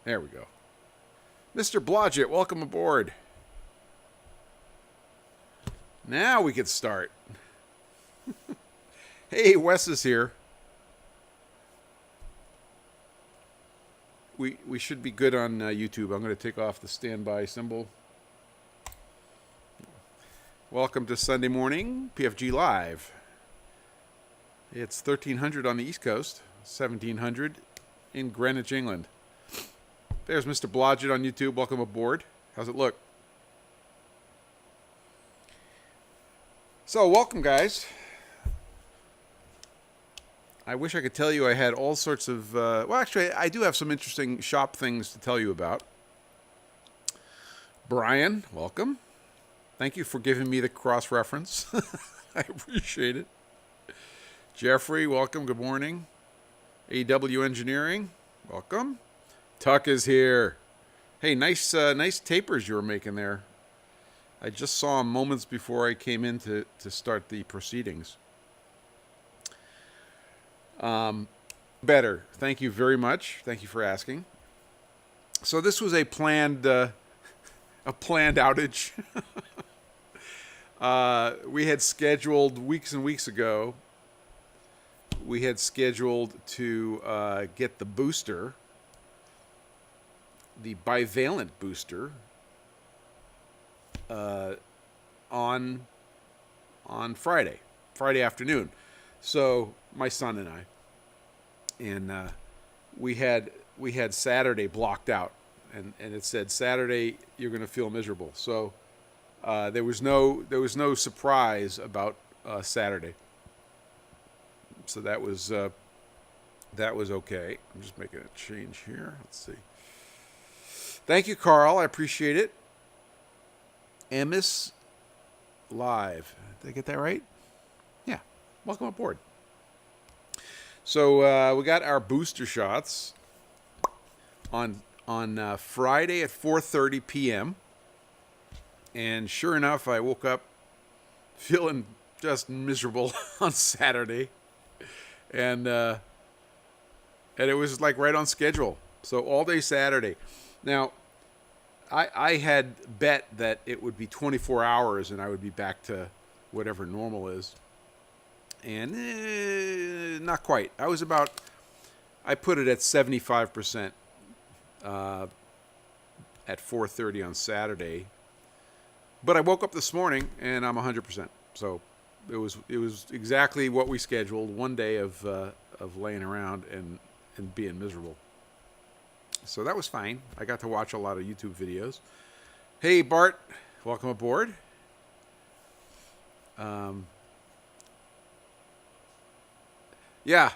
There we go. Mr. Blodgett, welcome aboard. Now we can start. Hey, Wes is here. We should be good on YouTube. I'm going to take off the standby symbol. Welcome to Sunday morning, PFG Live. It's 1300 on the East Coast, 1700 in Greenwich, England. There's Mr. Blodgett on YouTube. Welcome aboard. How's it look? So, welcome, guys. I wish I could tell you I had all sorts of... well, actually, I do have some interesting shop things to tell you about. Brian, welcome. Thank you for giving me the cross-reference. I appreciate it. Jeffrey, welcome. Good morning. AW Engineering, welcome. Tuck is here. Hey, nice tapers you were making there. I just saw them moments before I came in to start the proceedings. Better. Thank you very much. Thank you for asking. So this was a planned outage. We had scheduled weeks and weeks ago. We had scheduled to get the booster, the bivalent booster, on Friday afternoon. So my son and I, and we had Saturday blocked out, and it said Saturday you're going to feel miserable. So there was no surprise about Saturday. So that was okay. I'm just making a change here. Let's see. Thank you, Carl. I appreciate it. MS Live. Did I get that right? Yeah. Welcome aboard. So we got our booster shots on Friday at 4:30 p.m. And sure enough, I woke up feeling just miserable on Saturday. And it was like right on schedule. So all day Saturday. Now, I had bet that it would be 24 hours and I would be back to whatever normal is. And not quite. I put it at 75% at 4:30 on Saturday. But I woke up this morning and I'm 100%. So it was exactly what we scheduled. One day of laying around and being miserable. So that was fine. I got to watch a lot of YouTube videos. Hey, Bart, welcome aboard. Yeah,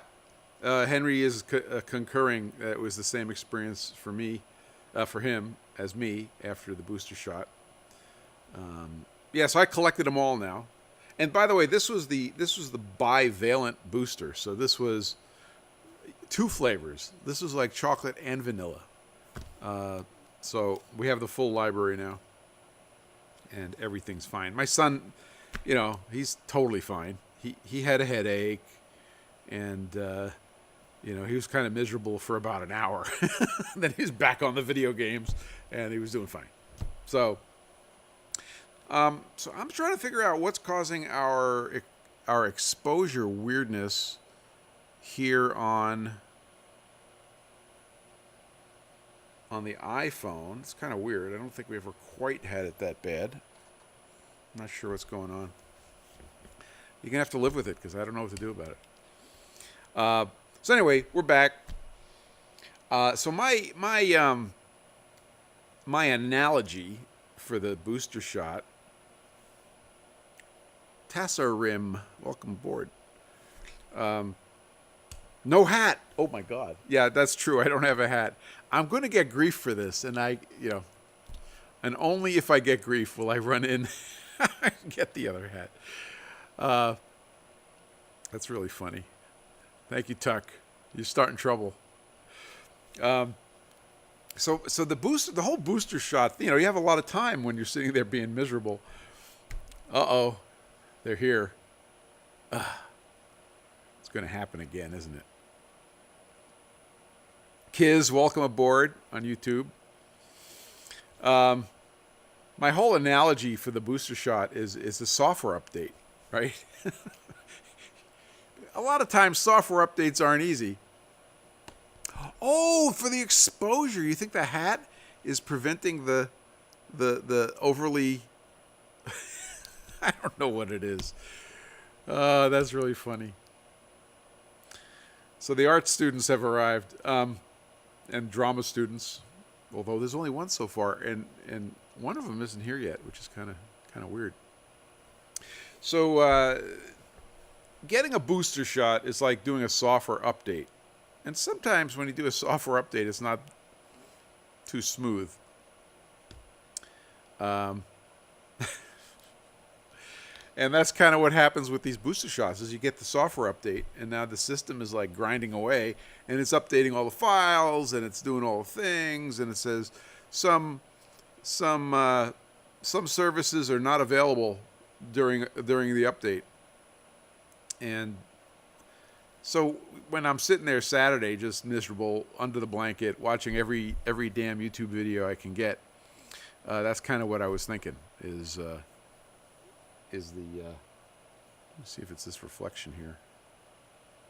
Henry is concurring that it was the same experience for him as me after the booster shot. Yeah, so I collected them all now. And by the way, this was the bivalent booster. So this was 2 flavors. This was like chocolate and vanilla. So we have the full library now, and everything's fine. My son, he's totally fine. He had a headache, and he was kind of miserable for about an hour. Then he was back on the video games, and he was doing fine. So I'm trying to figure out what's causing our exposure weirdness here on the iPhone. It's kind of weird. I don't think we ever quite had it that bad. I'm not sure what's going on. You're going to have to live with it because I don't know what to do about it. So anyway, we're back. So my analogy for the booster shot, Tassarim, welcome aboard. No hat. Oh my God. Yeah, that's true. I don't have a hat. I'm going to get grief for this, and and only if I get grief will I run in and get the other hat. That's really funny. Thank you, Tuck. You're starting trouble. So the whole booster shot, you have a lot of time when you're sitting there being miserable. Uh-oh. They're here. It's going to happen again, isn't it? Kiz, welcome aboard on YouTube. My whole analogy for the booster shot is the software update, right? A lot of times software updates aren't easy. Oh, for the exposure, you think the hat is preventing the overly... I don't know what it is. That's really funny. So the art students have arrived, and drama students, although there's only one so far, and one of them isn't here yet, which is kind of weird. So getting a booster shot is like doing a software update. And sometimes when you do a software update, it's not too smooth. And that's kind of what happens with these booster shots is you get the software update, and now the system is like grinding away, and it's updating all the files, and it's doing all the things, and it says some services are not available during the update. And so when I'm sitting there Saturday, just miserable, under the blanket, watching every damn YouTube video I can get, that's kind of what I was thinking. Is the let me see if it's this reflection here.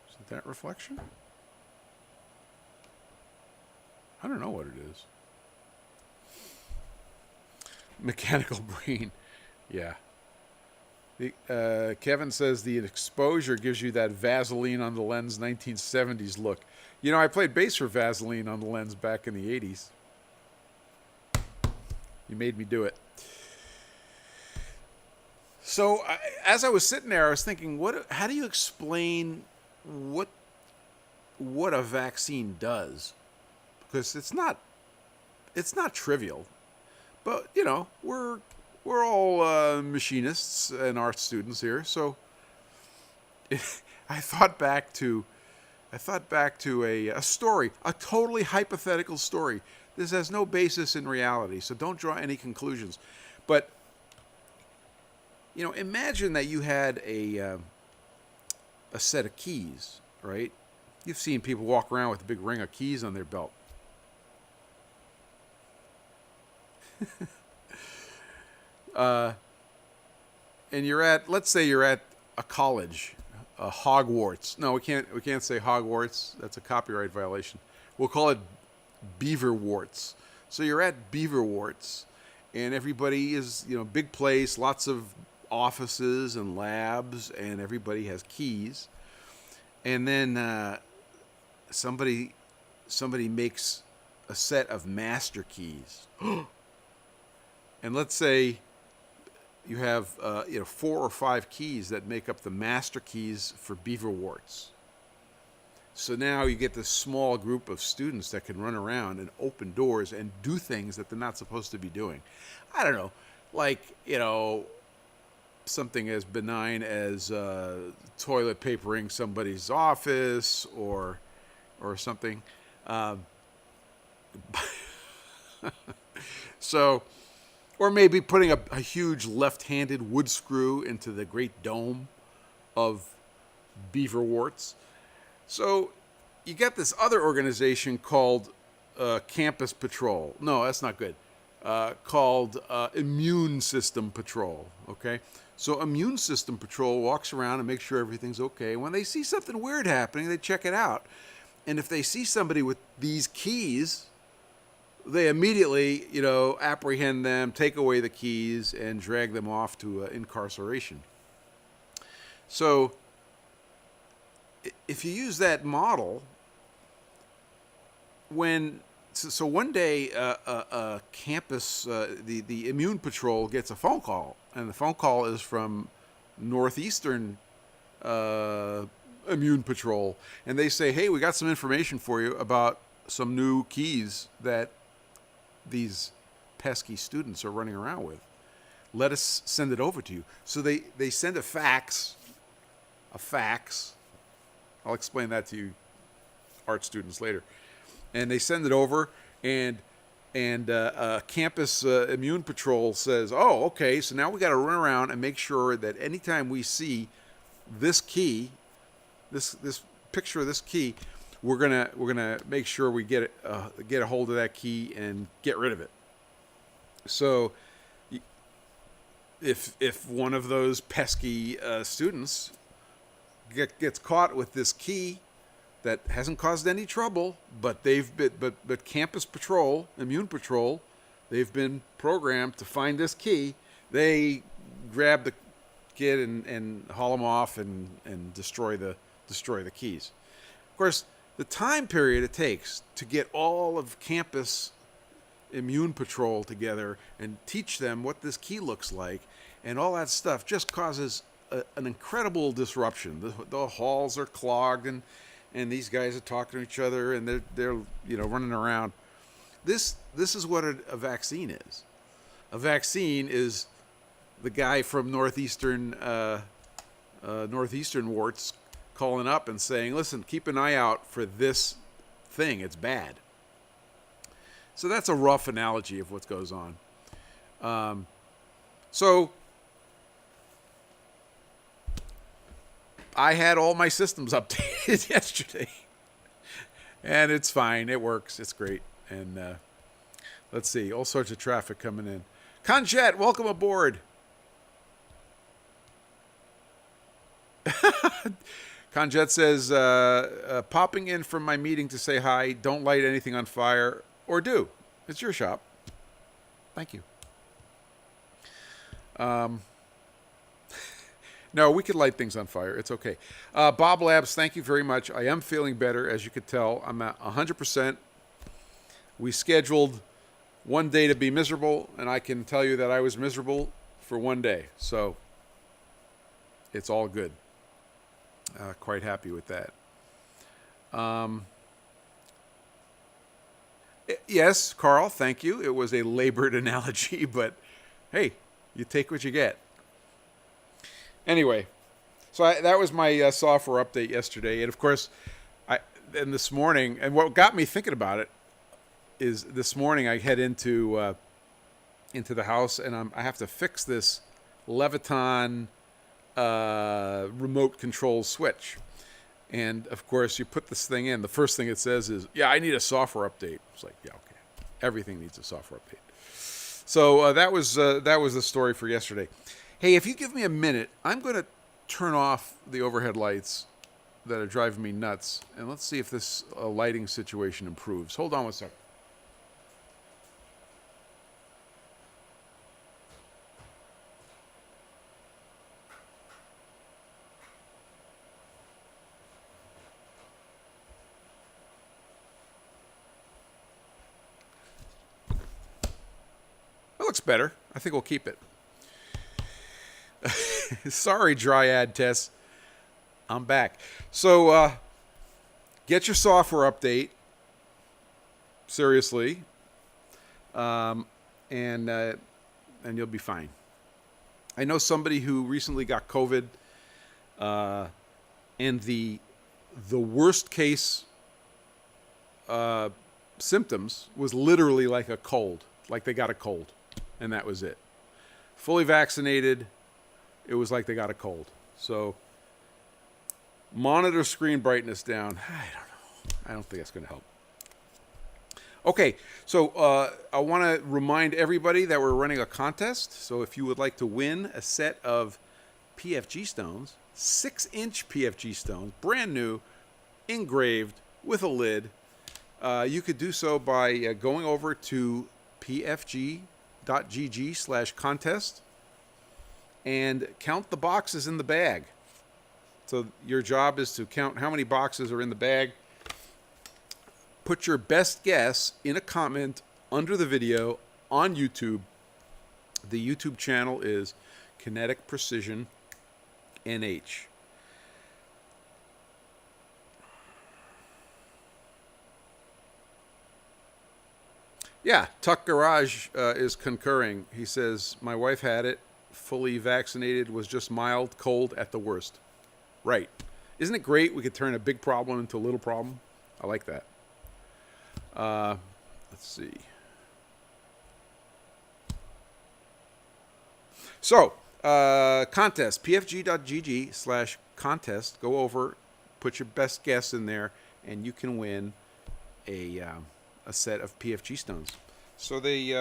Is it that reflection? I don't know what it is. Mechanical brain. Yeah. Kevin says the exposure gives you that Vaseline on the lens 1970s look. You know, I played bass for Vaseline on the lens back in the 80s. You made me do it. So as I was sitting there, I was thinking, how do you explain what a vaccine does? Because it's not trivial. But you know, we're all machinists and art students here, so I thought back to a story, a totally hypothetical story. This has no basis in reality, so don't draw any conclusions. But you know, imagine that you had a set of keys, right? You've seen people walk around with a big ring of keys on their belt. And let's say you're at a college, Hogwarts. No, we can't say Hogwarts. That's a copyright violation. We'll call it Beaverwarts. So you're at Beaverwarts, and everybody is, you know, big place, lots of offices and labs, and everybody has keys. And then somebody makes a set of master keys. And let's say you have 4 or 5 keys that make up the master keys for Beaverwarts. So now you get this small group of students that can run around and open doors and do things that they're not supposed to be doing. I don't know, like, you know, something as benign as toilet papering somebody's office or something. So, or maybe putting a huge left-handed wood screw into the great dome of Beaverwarts. So you got this other organization called Campus Patrol. No, that's not good. Called Immune System Patrol. Okay, so Immune System Patrol walks around and makes sure everything's okay. When they see something weird happening, they check it out. And if they see somebody with these keys, they immediately, you know, apprehend them, take away the keys, and drag them off to incarceration. So if you use that model, so one day campus, the Immune Patrol gets a phone call, and the phone call is from Northeastern Immune Patrol, and they say, hey, we got some information for you about some new keys that these pesky students are running around with. Let us send it over to you. So they send a fax. I'll explain that to you art students later. And they send it over, and Campus Immune Patrol says, oh, okay, so now we got to run around and make sure that anytime we see this key, this picture of this key, we're gonna make sure we get a hold of that key and get rid of it. So if one of those pesky students gets caught with this key that hasn't caused any trouble, but but campus patrol, immune patrol, they've been programmed to find this key. They grab the kid and haul him off and destroy the keys. Of course, the time period it takes to get all of campus immune patrol together and teach them what this key looks like and all that stuff just causes an incredible disruption. The halls are clogged and these guys are talking to each other and they're running around. This is what a vaccine is. A vaccine is the guy from Northeastern warts calling up and saying, listen, keep an eye out for this thing. It's bad. So that's a rough analogy of what goes on. So I had all my systems updated yesterday. And it's fine. It works. It's great. And let's see. All sorts of traffic coming in. Conjet, welcome aboard. Conjet says, popping in from my meeting to say hi. Don't light anything on fire. Or do. It's your shop. Thank you. No, we could light things on fire. It's okay. Bob Labs, thank you very much. I am feeling better, as you could tell. I'm at 100%. We scheduled one day to be miserable, and I can tell you that I was miserable for one day. So it's all good. Quite happy with that. Yes, Carl, thank you. It was a labored analogy, but hey, you take what you get. Anyway, so that was my software update yesterday. And of course, this morning, and what got me thinking about it is this morning I head into the house and I have to fix this Leviton remote control switch. And of course, you put this thing in. The first thing it says is, "Yeah, I need a software update." It's like, yeah, okay, everything needs a software update. So that was the story for yesterday. Hey, if you give me a minute, I'm going to turn off the overhead lights that are driving me nuts, and let's see if this lighting situation improves. Hold on one second. That looks better. I think we'll keep it. Sorry, Dryad Tess. I'm back. So, get your software update. Seriously. And you'll be fine. I know somebody who recently got COVID, and the worst case symptoms was literally like a cold, like they got a cold, and that was it. Fully vaccinated, it was like they got a cold. So monitor screen brightness down. I don't know. I don't think that's going to help. Okay, so I want to remind everybody that we're running a contest. So if you would like to win a set of PFG Stones, 6-inch PFG Stones, brand new, engraved with a lid, you could do so by going over to pfg.gg/contest and count the boxes in the bag. So your job is to count how many boxes are in the bag. Put your best guess in a comment under the video on YouTube. The YouTube channel is Kinetic Precision NH. Yeah, Tuck Garage is concurring. He says, my wife had it, fully vaccinated, was just mild cold at the worst. Right. Isn't it great we could turn a big problem into a little problem? I like that. Let's see. So, contest, pfg.gg/contest. Go over, put your best guess in there, and you can win a set of PFG Stones. So they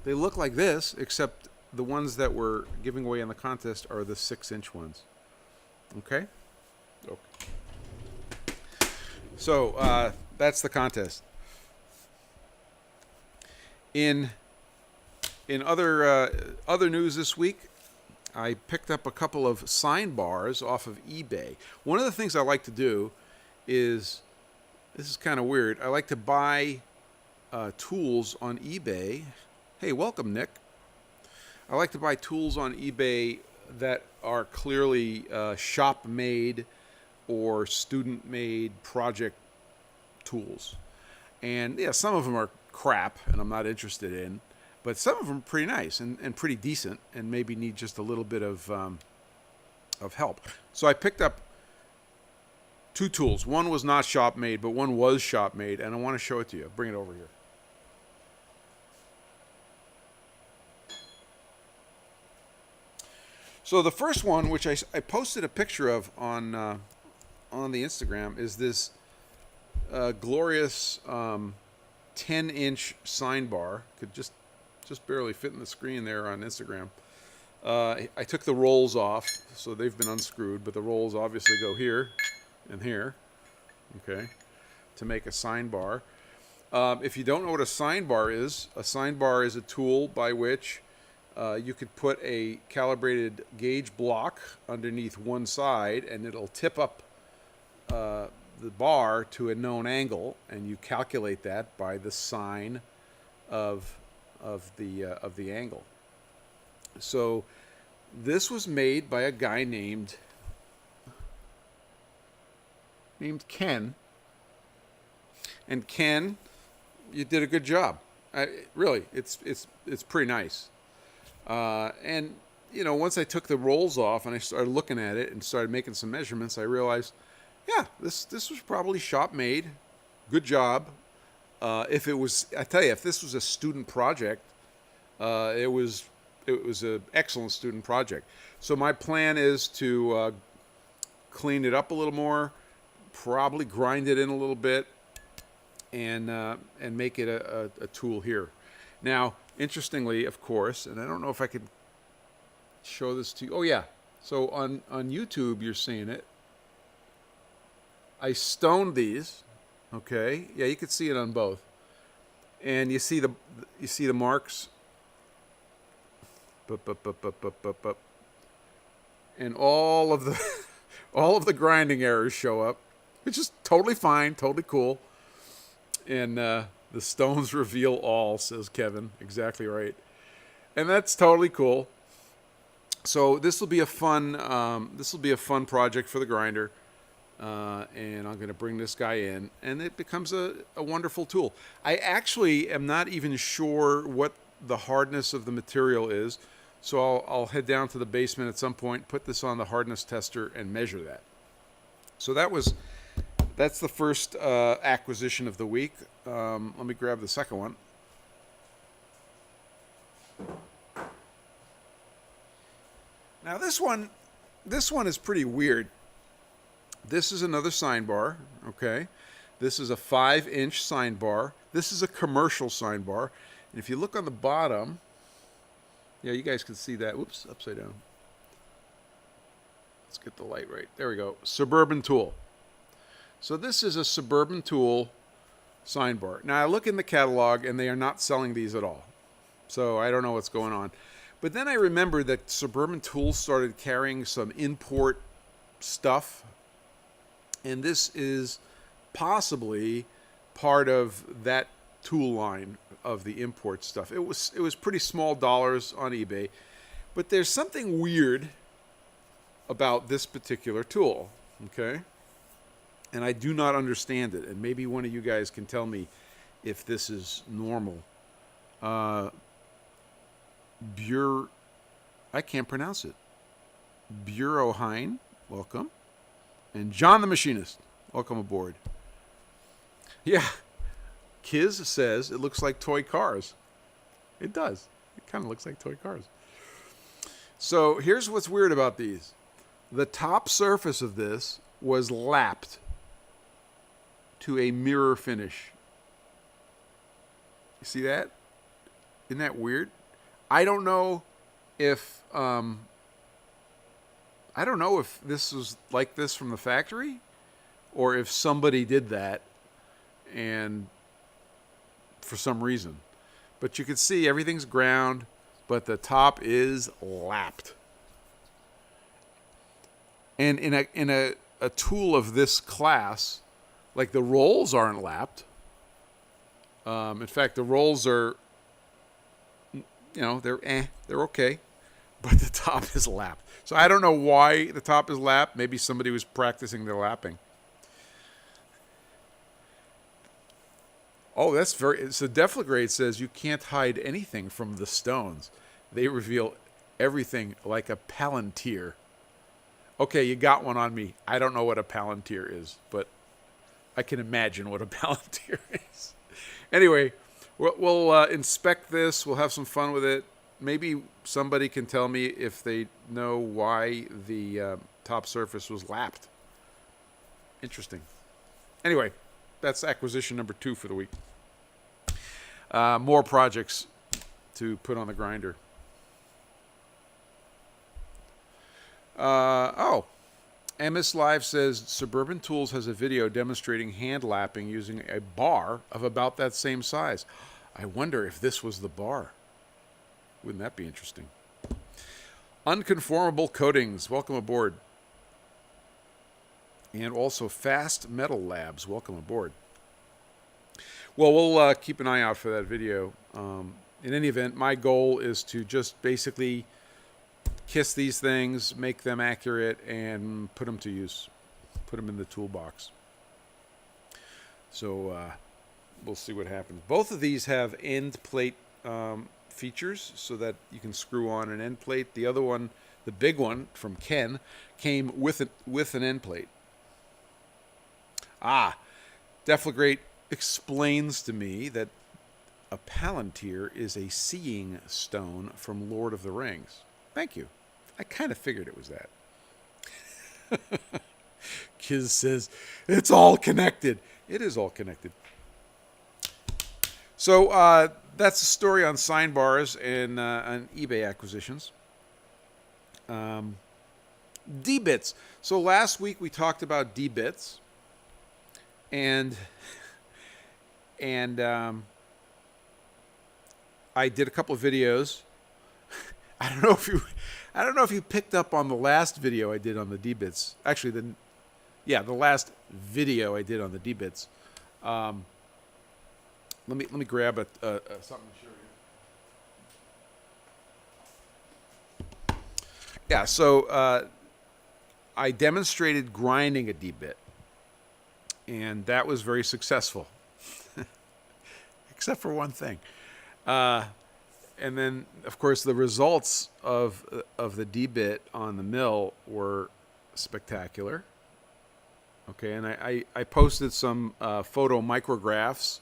look like this, except the ones that we're giving away in the contest are the 6-inch ones. Okay? So that's the contest. In other news this week, I picked up a couple of Sine bars off of eBay. One of the things I like to do is, this is kind of weird, I like to buy tools on eBay. Hey, welcome, Nick. I like to buy tools on eBay that are clearly shop-made or student-made project tools. And yeah, some of them are crap and I'm not interested in, but some of them are pretty nice and pretty decent and maybe need just a little bit of help. So I picked up 2 tools. One was not shop-made, but one was shop-made, and I want to show it to you. Bring it over here. So the first one, which I posted a picture of on the Instagram, is this glorious 10-inch Sine bar. Could just barely fit in the screen there on Instagram. I took the rolls off, so they've been unscrewed, but the rolls obviously go here and here, okay, to make a Sine bar. If you don't know what a Sine bar is a tool by which you could put a calibrated gauge block underneath one side, and it'll tip up the bar to a known angle, and you calculate that by the sine of the angle. So this was made by a guy named Ken, and Ken, you did a good job. Really, it's pretty nice. And you know, once I took the rolls off and I started looking at it and started making some measurements, I realized, yeah, this was probably shop made. Good job. If this was a student project, it was an excellent student project. So my plan is to clean it up a little more, probably grind it in a little bit, and make it a tool here. Now, interestingly, of course, and I don't know if I could show this to you. Oh yeah, so on YouTube you're seeing it. I stoned these. Okay, yeah, you could see it on both, and you see the marks. And all of the grinding errors show up, which is totally fine, totally cool. And the stones reveal all, says Kevin. Exactly right. And that's totally cool. So this will be a fun project for the grinder. And I'm going to bring this guy in, and it becomes a wonderful tool. I actually am not even sure what the hardness of the material is, so I'll head down to the basement at some point, put this on the hardness tester, and measure that. So that's the first acquisition of the week. Let me grab the second one. Now this one is pretty weird. This is another Sine bar, okay? This is a 5-inch Sine bar. This is a commercial Sine bar. And if you look on the bottom, yeah, you guys can see that. Whoops, upside down. Let's get the light right. There we go. Suburban Tool. So this is a Suburban Tool Sine bar. Now I look in the catalog, and they are not selling these at all. So I don't know what's going on. But then I remember that Suburban Tools started carrying some import stuff. And this is possibly part of that tool line of the import stuff. It was pretty small dollars on eBay, but there's something weird about this particular tool, okay? And I do not understand it, and maybe one of you guys can tell me if this is normal. I can't pronounce it. Bureau Hein, welcome. And John the Machinist, welcome aboard. Yeah, Kiz says it looks like toy cars. It does. It kind of looks like toy cars. So here's what's weird about these. the top surface of this was lapped to a mirror finish. You see that? Isn't that weird? I don't know if this was like this from the factory, or if somebody did that and for some reason. But you can see everything's ground, but the top is lapped. And in a tool of this class, like the rolls aren't lapped. In fact, the rolls are, they're okay, but the top is lapped. So I don't know why the top is lapped. Maybe somebody was practicing their lapping. Oh, that's very... So Deflagrade says you can't hide anything from the stones. They reveal everything like a palantir. Okay, you got one on me. I don't know what a palantir is, but I can imagine what a palantir is. Anyway, we'll inspect this. We'll have some fun with it. Maybe somebody can tell me if they know why the top surface was lapped. Interesting. Anyway, that's acquisition number 2 for the week. More projects to put on the grinder. MS Live says Suburban Tools has a video demonstrating hand lapping using a bar of about that same size. I wonder if this was the bar. Wouldn't that be interesting? Unconformable Coatings, welcome aboard. And also Fast Metal Labs, welcome aboard. Well, we'll keep an eye out for that video. In any event, my goal is to just basically kiss these things, make them accurate, and put them to use. Put them in the toolbox. So we'll see what happens. Both of these have end plate features so that you can screw on an end plate. The other one, the big one from Ken, came with an end plate. Deflagrate explains to me that a palantir is a seeing stone from Lord of the Rings. Thank you. I kind of figured it was that. Kiz says, it's all connected. It is all connected. So that's the story on Sine bars and on eBay acquisitions. D-bits. So last week we talked about D-bits. And I did a couple of videos. I don't know if you picked up on the last video I did on the D-bits. Actually, the last video I did on the D-bits. Let me grab something to show you. Yeah, so I demonstrated grinding a D-bit, and that was very successful, except for one thing. And then, of course, the results of the D-bit on the mill were spectacular. Okay, and I posted some photo micrographs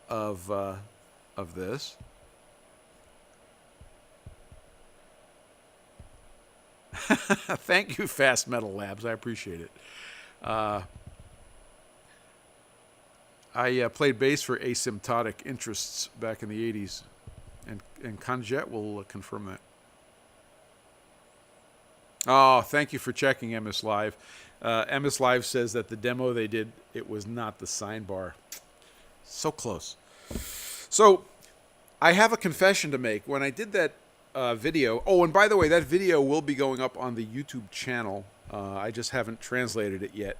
of this. Thank you, Fast Metal Labs. I appreciate it. I played bass for Asymptotic Interests back in the 80s. And Conjet will confirm that. Oh, thank you for checking MS Live. MS Live says that the demo they did, it was not the Sine bar. So close. So I have a confession to make. When I did that video, and by the way, that video will be going up on the YouTube channel. I just haven't translated it yet.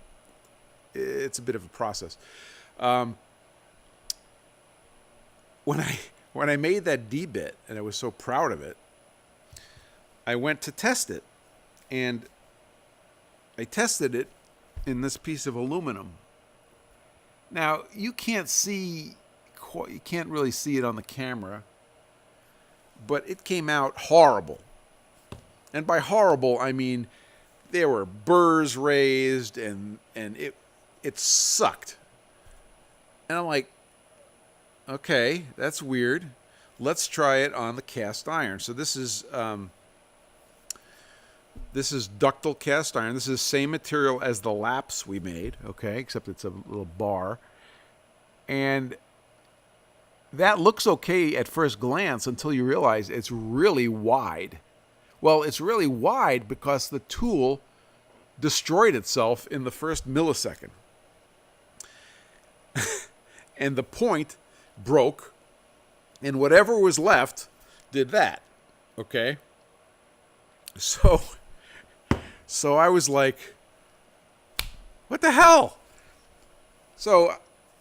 It's a bit of a process. When I made that D-bit, and I was so proud of it, I went to test it. And I tested it in this piece of aluminum. Now, you can't really see it on the camera, but it came out horrible. And by horrible, I mean there were burrs raised, and it sucked. And I'm like, okay, that's weird. Let's try it on the cast iron. So this is This is ductile cast iron. This is the same material as the laps we made, okay, except it's a little bar. And that looks okay at first glance until you realize it's really wide. Well, it's really wide because the tool destroyed itself in the first millisecond. And the point broke, and whatever was left did that, okay? So I was like, what the hell? So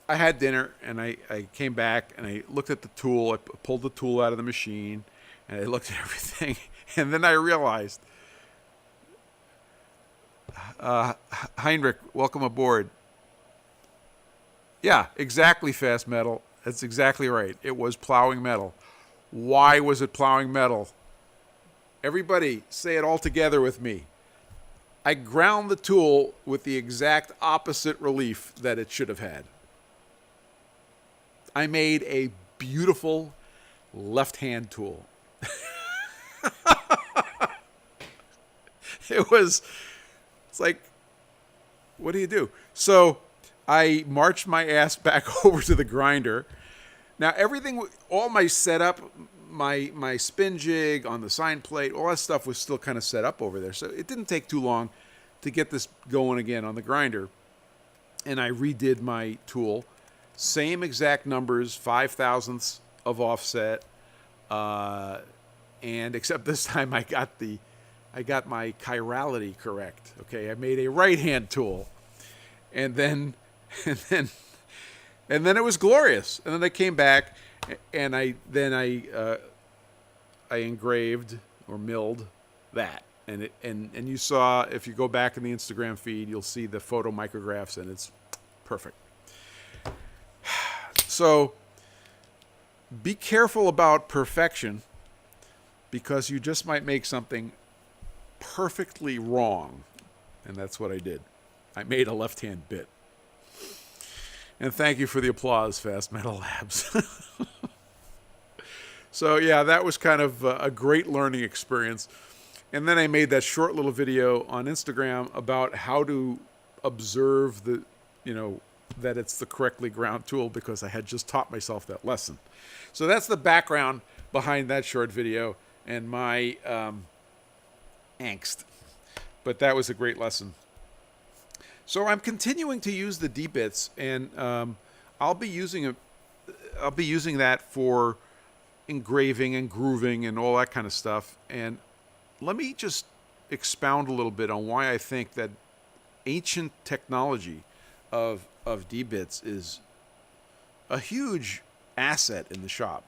I had dinner, and I came back, and I looked at the tool. I pulled the tool out of the machine, and I looked at everything. And then I realized, Henrik, welcome aboard. Yeah, exactly, Fast Metal. That's exactly right. It was plowing metal. Why was it plowing metal? Everybody, say it all together with me. I ground the tool with the exact opposite relief that it should have had. I made a beautiful left-hand tool. It's like, what do you do? So I marched my ass back over to the grinder. Now everything, all my setup, my spin jig on the Sine plate, all that stuff was still kind of set up over there. So it didn't take too long to get this going again on the grinder. And I redid my tool. Same exact numbers, 5/1000ths of offset. And except this time I got my chirality correct. Okay, I made a right-hand tool. And then it was glorious. And then I came back, and I engraved or milled that. And you saw, if you go back in the Instagram feed, you'll see the photo micrographs, and it's perfect. So be careful about perfection, because you just might make something perfectly wrong. And that's what I did. I made a left-hand bit. And thank you for the applause, Fast Metal Labs. So yeah, that was kind of a great learning experience. And then I made that short little video on Instagram about how to observe that it's the correctly ground tool, because I had just taught myself that lesson. So that's the background behind that short video and my angst. But that was a great lesson. So I'm continuing to use the D-bits, and I'll be using that for engraving and grooving and all that kind of stuff. And let me just expound a little bit on why I think that ancient technology of D-bits is a huge asset in the shop.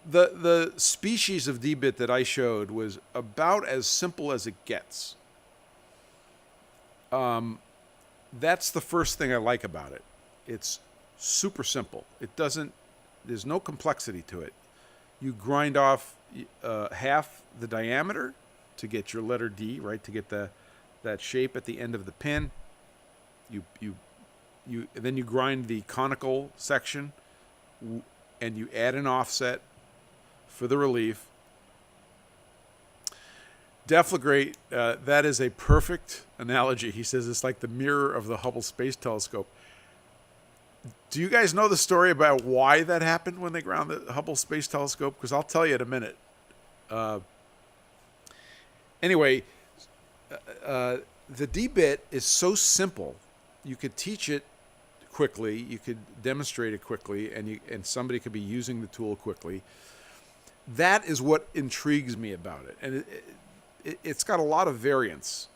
The species of D-bit that I showed was about as simple as it gets. That's the first thing I like about it. It's super simple. There's no complexity to it. You grind off half the diameter to get your letter D, right? To get that shape at the end of the pin. Then you grind the conical section, and you add an offset for the relief. Deflagrate, that is a perfect analogy. He says it's like the mirror of the Hubble Space Telescope. Do you guys know the story about why that happened when they ground the Hubble Space Telescope? Because I'll tell you in a minute. Anyway, the D-bit is so simple. You could teach it quickly. You could demonstrate it quickly, and somebody could be using the tool quickly. That is what intrigues me about it. And it's got a lot of variants.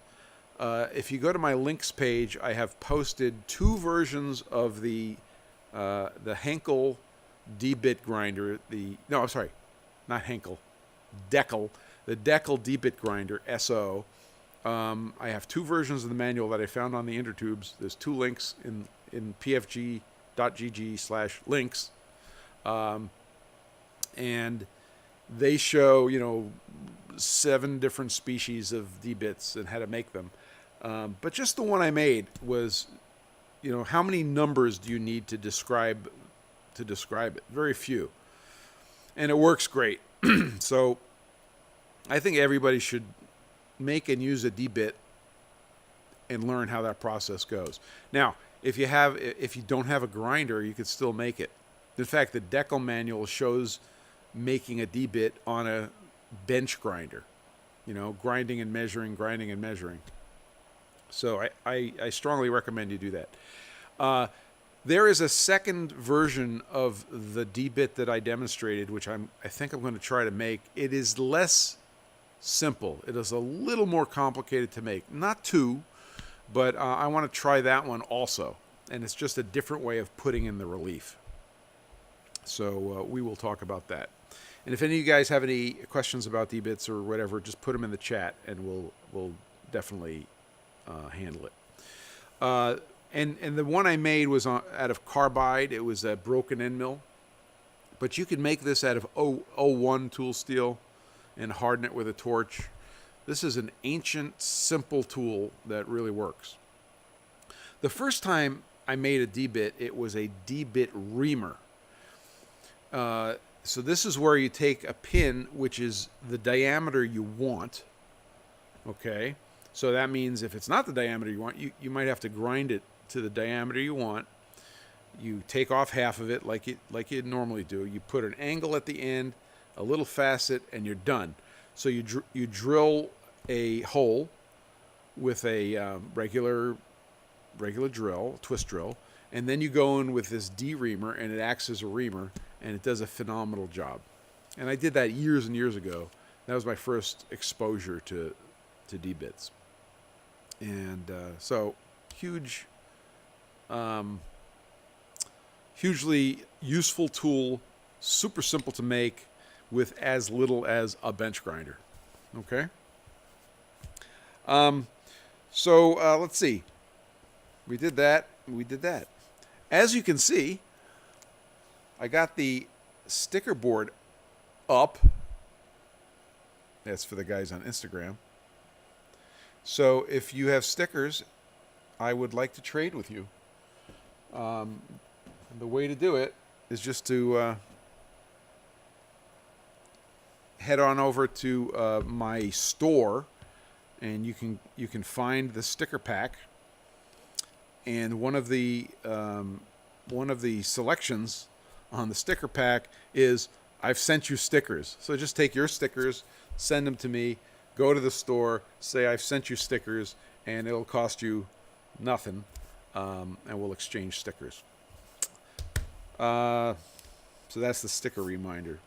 If you go to my links page, I have posted 2 versions of the Henkel D-bit grinder. Not Henkel, Deckel. The Deckel D-bit grinder, SO. I have 2 versions of the manual that I found on the intertubes. There's 2 links in pfg.gg/links. And they show, 7 different species of D-bits and how to make them. But just the one I made was, how many numbers do you need to describe it? Very few. And it works great. So I think everybody should make and use a D-bit and learn how that process goes. Now, if you don't have a grinder, you could still make it. In fact, the Decal manual shows making a D-bit on a bench grinder. Grinding and measuring, grinding and measuring. So I strongly recommend you do that. There is a second version of the D-bit that I demonstrated, which I think I'm going to try to make. It is less simple. It is a little more complicated to make. Not too, but I want to try that one also. And it's just a different way of putting in the relief. So we will talk about that. And if any of you guys have any questions about D-bits or whatever, just put them in the chat, and we'll definitely handle it. And the one I made was out of carbide. It was a broken end mill. But you can make this out of 01 tool steel and harden it with a torch. This is an ancient, simple tool that really works. The first time I made a D-bit, it was a D-bit reamer. So this is where you take a pin, which is the diameter you want. Okay? So that means if it's not the diameter you want, you might have to grind it to the diameter you want. You take off half of it like you normally do. You put an angle at the end, a little facet, and you're done. So you drill a hole with a regular drill, twist drill, and then you go in with this D-reamer, and it acts as a reamer, and it does a phenomenal job. And I did that years and years ago. That was my first exposure to D-bits. And so hugely useful tool, super simple to make with as little as a bench grinder. Okay? So let's see. We did that. As you can see, I got the sticker board up. That's for the guys on Instagram. So if you have stickers, I would like to trade with you. The way to do it is just to head on over to my store, and you can find the sticker pack. And one of the selections on the sticker pack is I've sent you stickers. So just take your stickers, send them to me, go to the store, say I've sent you stickers, and it'll cost you nothing, and we'll exchange stickers. So that's the sticker reminder.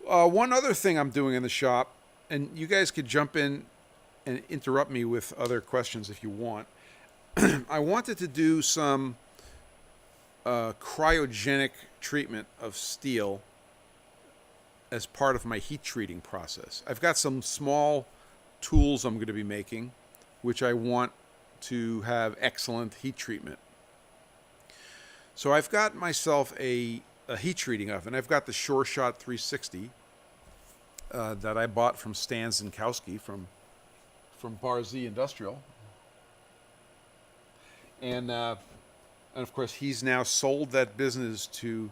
One other thing I'm doing in the shop, and you guys could jump in and interrupt me with other questions if you want. I wanted to do some cryogenic treatment of steel as part of my heat treating process. I've got some small tools I'm going to be making, which I want to have excellent heat treatment. So I've got myself a heat treating oven. I've got the SureShot 360 that I bought from Stan Zinkowski from Bar Z Industrial. And of course, he's now sold that business to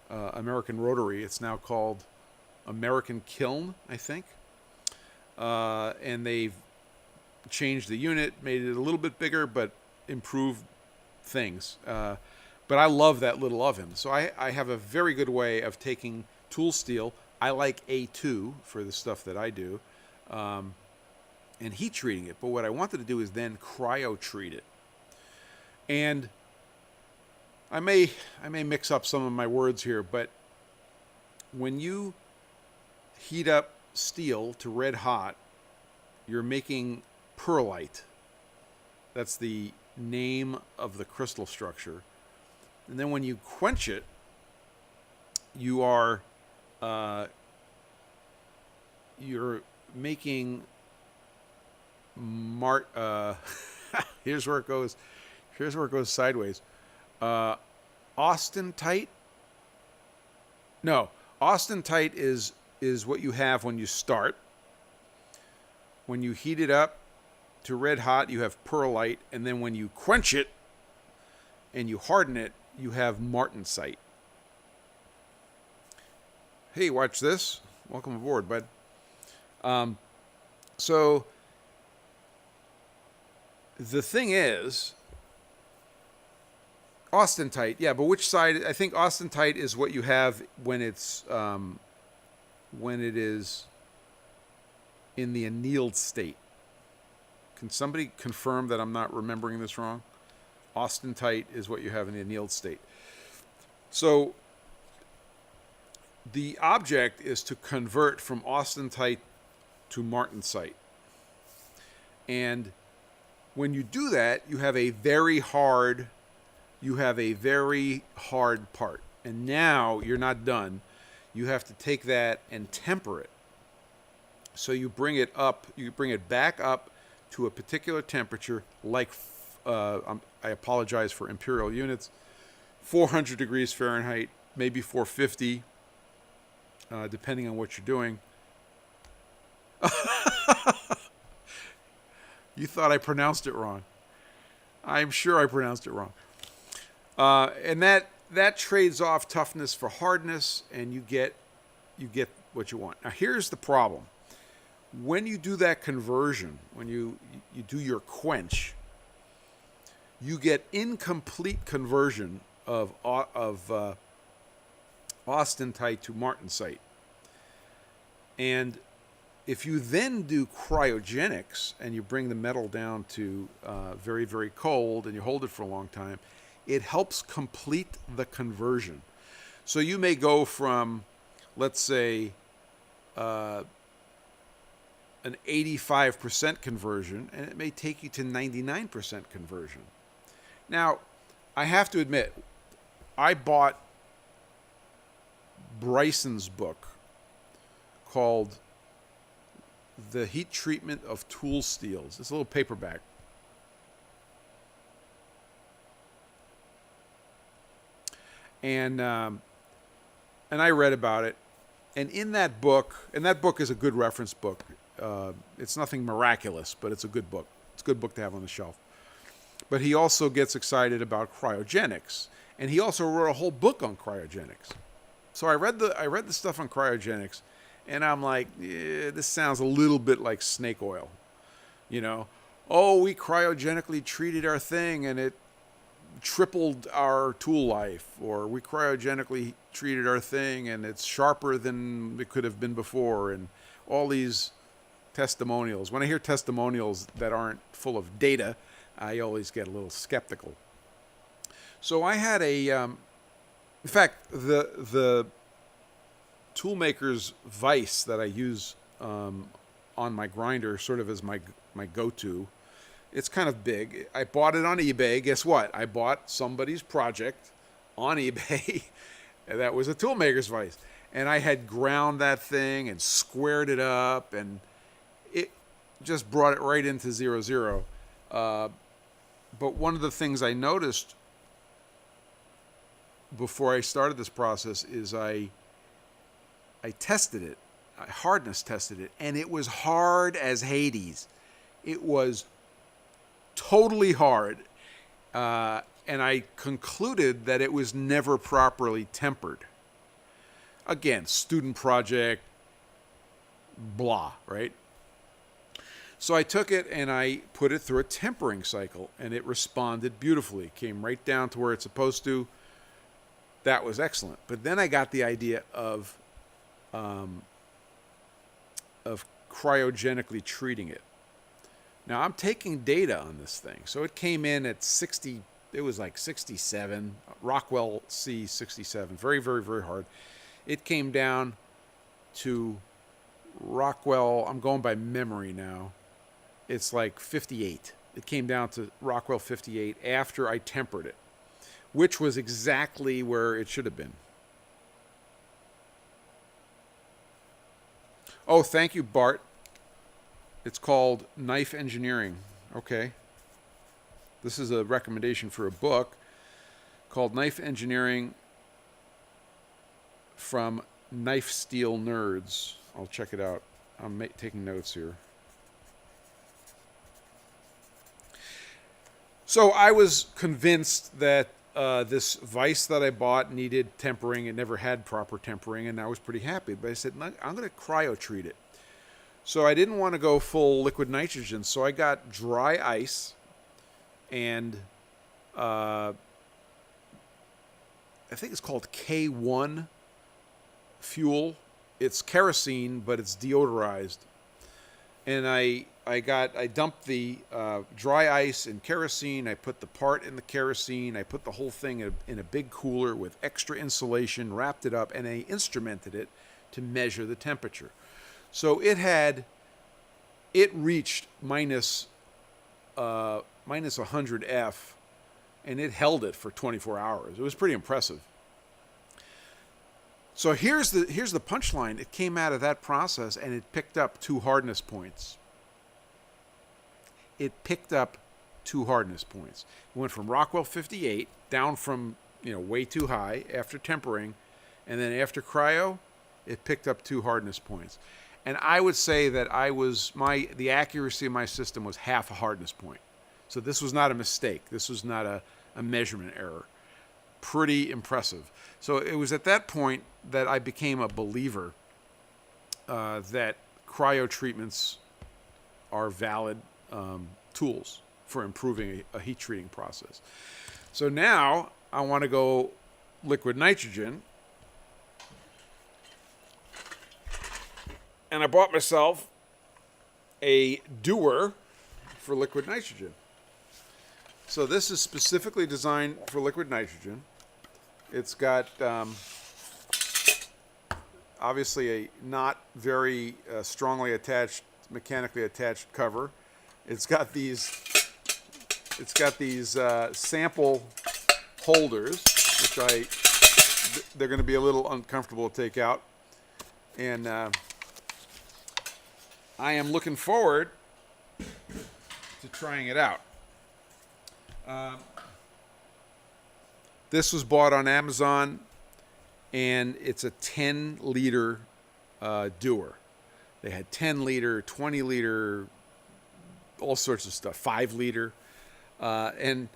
American Rotary. It's now called American Kiln, I think. And they've changed the unit, made it a little bit bigger, but improved things. But I love that little oven. So I have a very good way of taking tool steel. I like A2 for the stuff that I do, and heat treating it. But what I wanted to do is then cryo treat it. And I may mix up some of my words here, but when you heat up steel to red hot, you're making perlite. That's the name of the crystal structure. And then when you quench it, you are you're making here's where it goes sideways. Austenite? No, austenite is what you have when you start. When you heat it up to red hot, you have perlite, and then when you quench it and you harden it, you have martensite. Hey, watch this. Welcome aboard, bud. So the thing is, austenite, yeah, but which side? I think austenite is what you have when it is in the annealed state. Can somebody confirm that I'm not remembering this wrong? Austenite is what you have in the annealed state. So the object is to convert from austenite to martensite. And when you do that, you have a very hard part. And now you're not done. You have to take that and temper it. So you bring it back up to a particular temperature, like, I apologize for imperial units, 400 degrees Fahrenheit, maybe 450, depending on what you're doing. You thought I pronounced it wrong. I'm sure I pronounced it wrong. And that trades off toughness for hardness, and you get what you want. Now here's the problem. When you do that conversion, when you do your quench, you get incomplete conversion of austenite to martensite. And if you then do cryogenics and you bring the metal down to very, very cold and you hold it for a long time, it helps complete the conversion. So you may go from, let's say, an 85% conversion, and it may take you to 99% conversion. Now, I have to admit, I bought Bryson's book called The Heat Treatment of Tool Steels. It's a little paperback. And I read about it. And in that book, and that book is a good reference book. It's nothing miraculous, but it's a good book. It's a good book to have on the shelf. But he also gets excited about cryogenics, and he also wrote a whole book on cryogenics. So I read the stuff on cryogenics, and I'm like, this sounds a little bit like snake oil, you know. Oh, we cryogenically treated our thing, and it tripled our tool life, or we cryogenically treated our thing, and it's sharper than it could have been before, and all these testimonials. When I hear testimonials that aren't full of data, I always get a little skeptical. So I had in fact, the toolmaker's vise that I use on my grinder, sort of as my go-to, it's kind of big. I bought it on eBay. Guess what? I bought somebody's project on eBay. That was a toolmaker's vise. And I had ground that thing and squared it up, and it just brought it right into 0, 0. But one of the things I noticed before I started this process is I tested it. I hardness tested it, and it was hard as Hades. It was totally hard. And I concluded that it was never properly tempered. Again, student project, blah, right? So I took it and I put it through a tempering cycle, and it responded beautifully. It came right down to where it's supposed to. That was excellent. But then I got the idea of cryogenically treating it. Now I'm taking data on this thing. So it came in at 60, it was like 67, Rockwell C 67, very, very, very hard. It came down to Rockwell, I'm going by memory now, it's like 58. It came down to Rockwell 58 after I tempered it, which was exactly where it should have been. Oh, thank you, Bart. It's called Knife Engineering. Okay. This is a recommendation for a book called Knife Engineering from Knife Steel Nerds. I'll check it out. I'm taking notes here. So I was convinced that this vise that I bought needed tempering. It never had proper tempering, and I was pretty happy. But I said, I'm going to cryo treat it. So I didn't want to go full liquid nitrogen, so I got dry ice and I think it's called K1 fuel. It's kerosene, but it's deodorized. And I dumped the dry ice in kerosene. I put the part in the kerosene. I put the whole thing in a big cooler with extra insulation, wrapped it up, and I instrumented it to measure the temperature. So it reached minus 100 F, and it held it for 24 hours. It was pretty impressive. So here's the punchline. It came out of that process, and it picked up 2 hardness points. It picked up 2 hardness points. It went from Rockwell 58 down from way too high after tempering, and then after cryo, it picked up 2 hardness points. And I would say that the accuracy of my system was half a hardness point. So this was not a mistake. This was not a measurement error. Pretty impressive. So it was at that point that I became a believer that cryo treatments are valid tools for improving a heat treating process. So now I want to go liquid nitrogen. And I bought myself a dewar for liquid nitrogen. So this is specifically designed for liquid nitrogen. It's got obviously a not very strongly attached, mechanically attached cover. It's got these sample holders, which they're going to be a little uncomfortable to take out, and I am looking forward to trying it out. This was bought on Amazon, and it's a 10-liter dewar. They had 10-liter, 20-liter, all sorts of stuff, 5-liter. And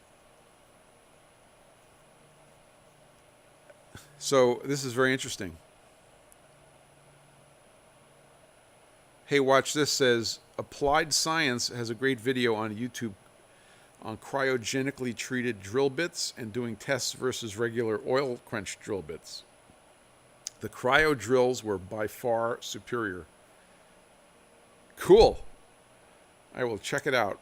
so this is very interesting. Hey, watch this. Says Applied Science has a great video on YouTube on cryogenically treated drill bits and doing tests versus regular oil quench drill bits. The cryo drills were by far superior. Cool. I will check it out.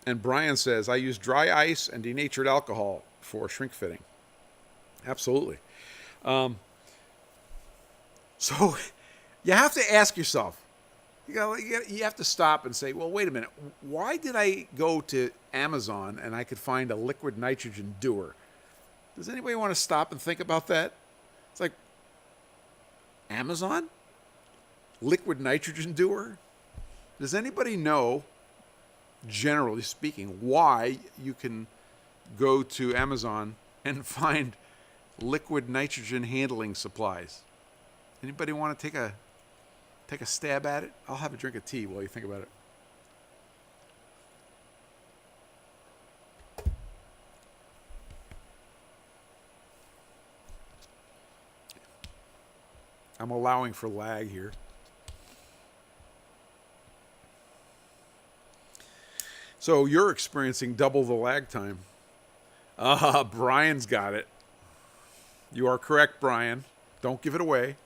And Brian says, I use dry ice and denatured alcohol for shrink fitting. Absolutely. So you have to ask yourself, you have to stop and say, well, wait a minute. Why did I go to Amazon and I could find a liquid nitrogen dewar? Does anybody want to stop and think about that? It's like, Amazon? Liquid nitrogen dewar? Does anybody know, generally speaking, why you can go to Amazon and find liquid nitrogen handling supplies? Anybody want to take a stab at it? I'll have a drink of tea while you think about it. I'm allowing for lag here. So you're experiencing double the lag time. Brian's got it. You are correct, Brian. Don't give it away.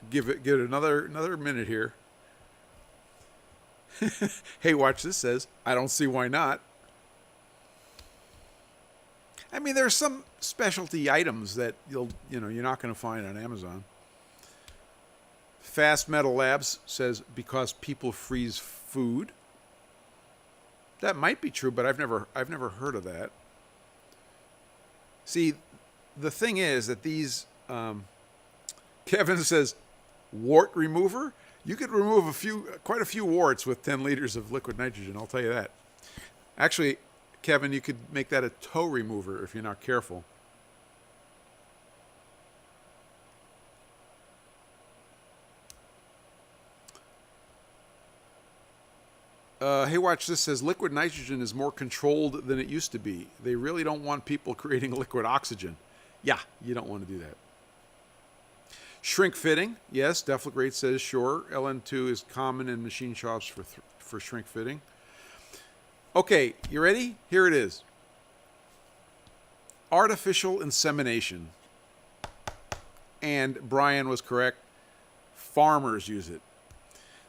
Give it another minute here. Hey, watch this. Says, I don't see why not. I mean, there's some specialty items that you're not going to find on Amazon. Fast Metal Labs says because people freeze food. That might be true, but I've never heard of that. See, the thing is that these Kevin says wart remover. You could remove quite a few warts with 10 liters of liquid nitrogen. I'll tell you that. Actually, Kevin, you could make that a toe remover if you're not careful. Hey, watch this says liquid nitrogen is more controlled than it used to be. They really don't want people creating liquid oxygen. Yeah, you don't want to do that. Shrink fitting, yes, Deflagrate says sure. LN2 is common in machine shops for shrink fitting. Okay, you ready? Here it is. Artificial insemination. And Brian was correct. Farmers use it.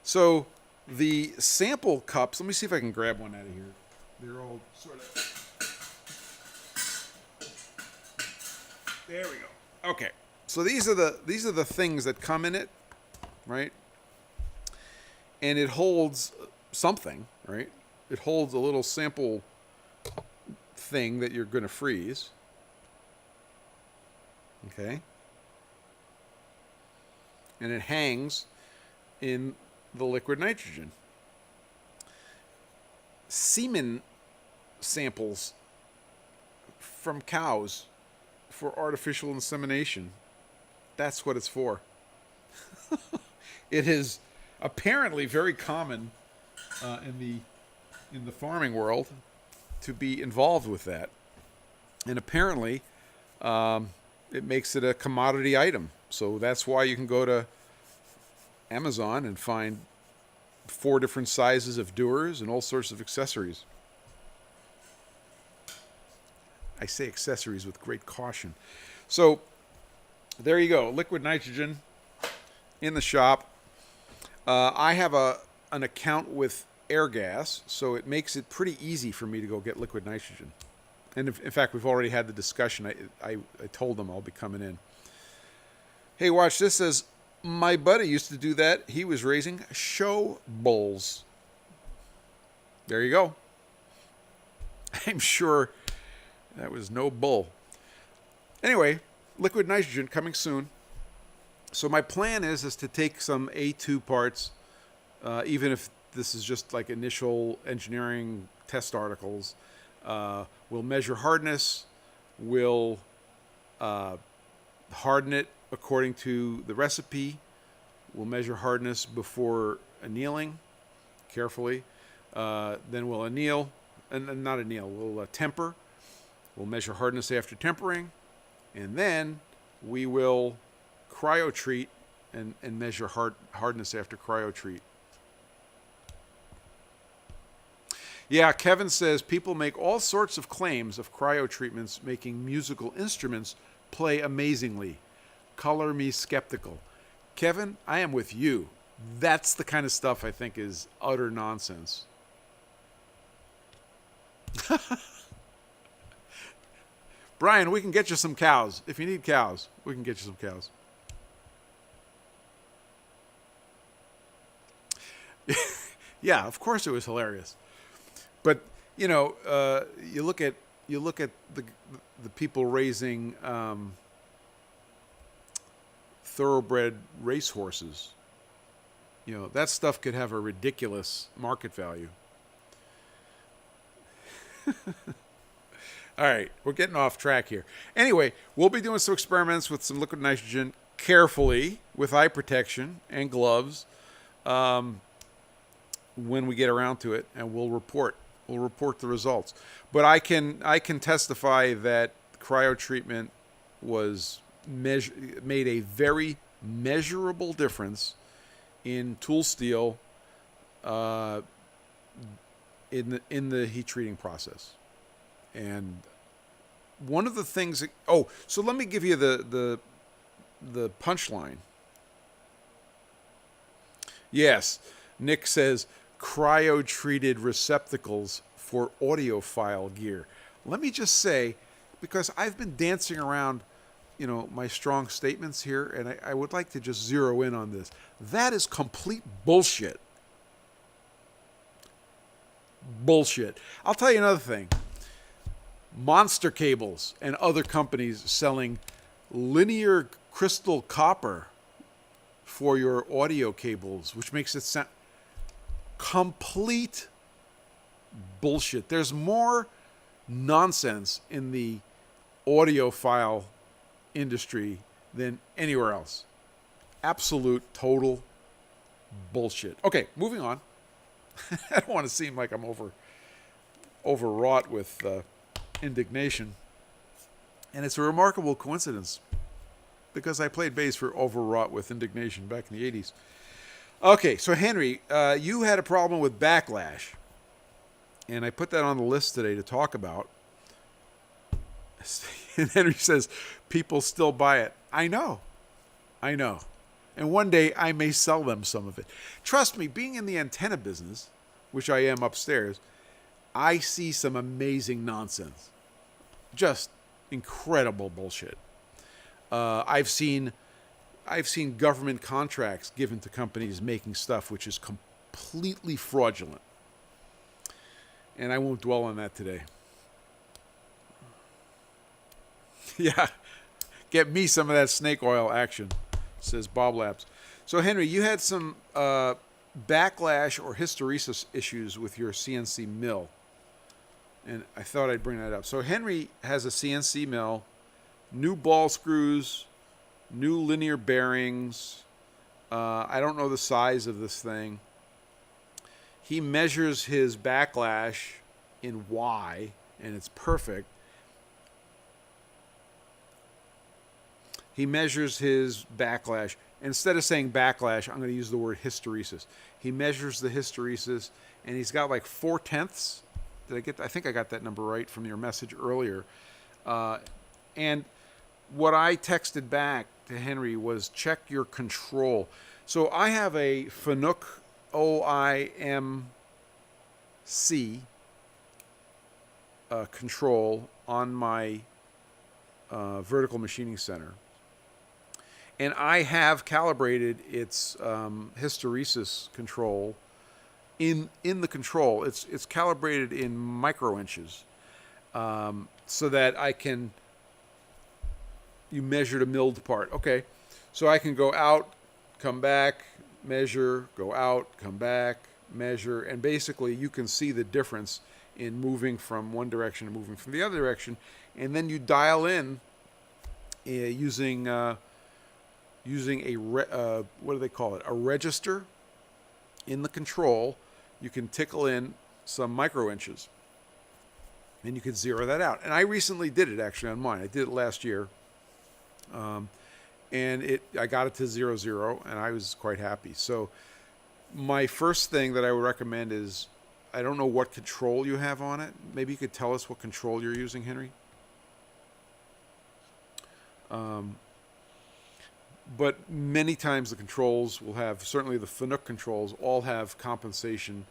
So the sample cups, let me see if I can grab one out of here. They're all sort of... There we go. Okay. So these are the things that come in it, right? And it holds something, right? It holds a little sample thing that you're going to freeze. Okay? And it hangs in the liquid nitrogen. Semen samples from cows for artificial insemination. That's what it's for. It is apparently very common in the farming world to be involved with that, and apparently it makes it a commodity item. So that's why you can go to Amazon and find 4 different sizes of dewars and all sorts of accessories. I say accessories with great caution. So there you go, liquid nitrogen in the shop. I have an account with Airgas, so it makes it pretty easy for me to go get liquid nitrogen. And in fact, we've already had the discussion. I told them I'll be coming in. Hey, watch this. Says, my buddy used to do that. He was raising show bulls. There you go. I'm sure that was no bull. Anyway, liquid nitrogen coming soon. So my plan is to take some A2 parts, even if this is just like initial engineering test articles. We'll measure hardness. We'll harden it according to the recipe. We'll measure hardness before annealing carefully. Then we'll anneal, and not anneal, we'll temper. We'll measure hardness after tempering. And then we will cryo-treat and measure hardness after cryo-treat. Yeah, Kevin says people make all sorts of claims of cryo-treatments making musical instruments play amazingly. Color me skeptical. Kevin, I am with you. That's the kind of stuff I think is utter nonsense. Brian, we can get you some cows. If you need cows, we can get you some cows. Yeah, of course it was hilarious. But, you know, you look at the people raising thoroughbred racehorses. You know, that stuff could have a ridiculous market value. All right, we're getting off track here. Anyway, we'll be doing some experiments with some liquid nitrogen carefully with eye protection and gloves when we get around to it, and we'll report the results. But I can testify that cryotreatment was made a very measurable difference in tool steel in the heat treating process. And one of the things so let me give you the punchline. Yes, Nick says cryo-treated receptacles for audiophile gear. Let me just say, because I've been dancing around, you know, my strong statements here, and I would like to just zero in on this. That is complete bullshit. Bullshit. I'll tell you another thing. Monster Cables and other companies selling linear crystal copper for your audio cables, which makes it sound complete bullshit. There's more nonsense in the audiophile industry than anywhere else. Absolute, total bullshit. Okay, moving on. I don't want to seem like I'm overwrought with indignation. And it's a remarkable coincidence because I played bass for overwrought with indignation back in the 80s. Okay, so Henry, you had a problem with backlash. And I put that on the list today to talk about. And Henry says, people still buy it. I know. And one day I may sell them some of it. Trust me, being in the antenna business, which I am upstairs, I see some amazing nonsense. Just incredible bullshit. I've seen government contracts given to companies making stuff which is completely fraudulent. And I won't dwell on that today. Yeah, get me some of that snake oil action, says Bob Labs. So Henry, you had some backlash or hysteresis issues with your CNC mill. And I thought I'd bring that up. So Henry has a CNC mill, new ball screws, new linear bearings. I don't know the size of this thing. He measures his backlash in Y, and it's perfect. He measures his backlash. Instead of saying backlash, I'm going to use the word hysteresis. He measures the hysteresis, and he's got like 4/10. I think I got that number right from your message earlier. And what I texted back to Henry was check your control. So I have a Fanuc OIMC control on my vertical machining center. And I have calibrated its hysteresis control in the control. It's calibrated in microinches so that I can. You measured a milled part. Okay, so I can go out, come back, measure, go out, come back, measure, and basically you can see the difference in moving from one direction and moving from the other direction, and then you dial in using a what do they call it? A register in the control. You can tickle in some microinches, and you can zero that out. And I recently did it actually on mine. I did it last year. And I got it to 0, and I was quite happy. So my first thing that I would recommend is, I don't know what control you have on it. Maybe you could tell us what control you're using, Henry. But many times the controls will have, certainly the Fanuc controls, all have compensation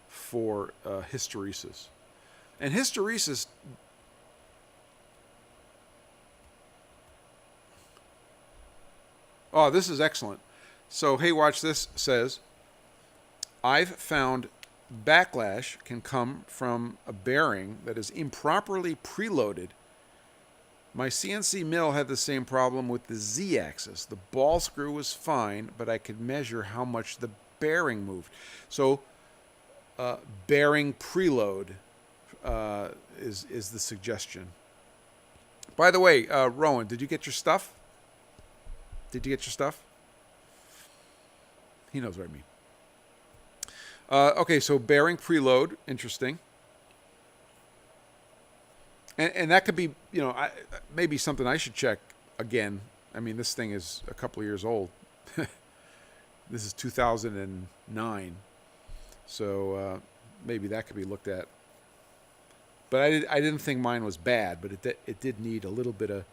for hysteresis. And hysteresis... Oh, this is excellent. So, hey, watch this. Says, I've found backlash can come from a bearing that is improperly preloaded. My CNC mill had the same problem with the Z-axis. The ball screw was fine, but I could measure how much the bearing moved. So, bearing preload is the suggestion. By the way, Rowan, did you get your stuff? Did you get your stuff? He knows what I mean. Okay, so bearing preload, interesting. And that could be, maybe something I should check again. I mean, this thing is a couple of years old. This is 2009. So maybe that could be looked at. But I didn't think mine was bad, but it did need a little bit of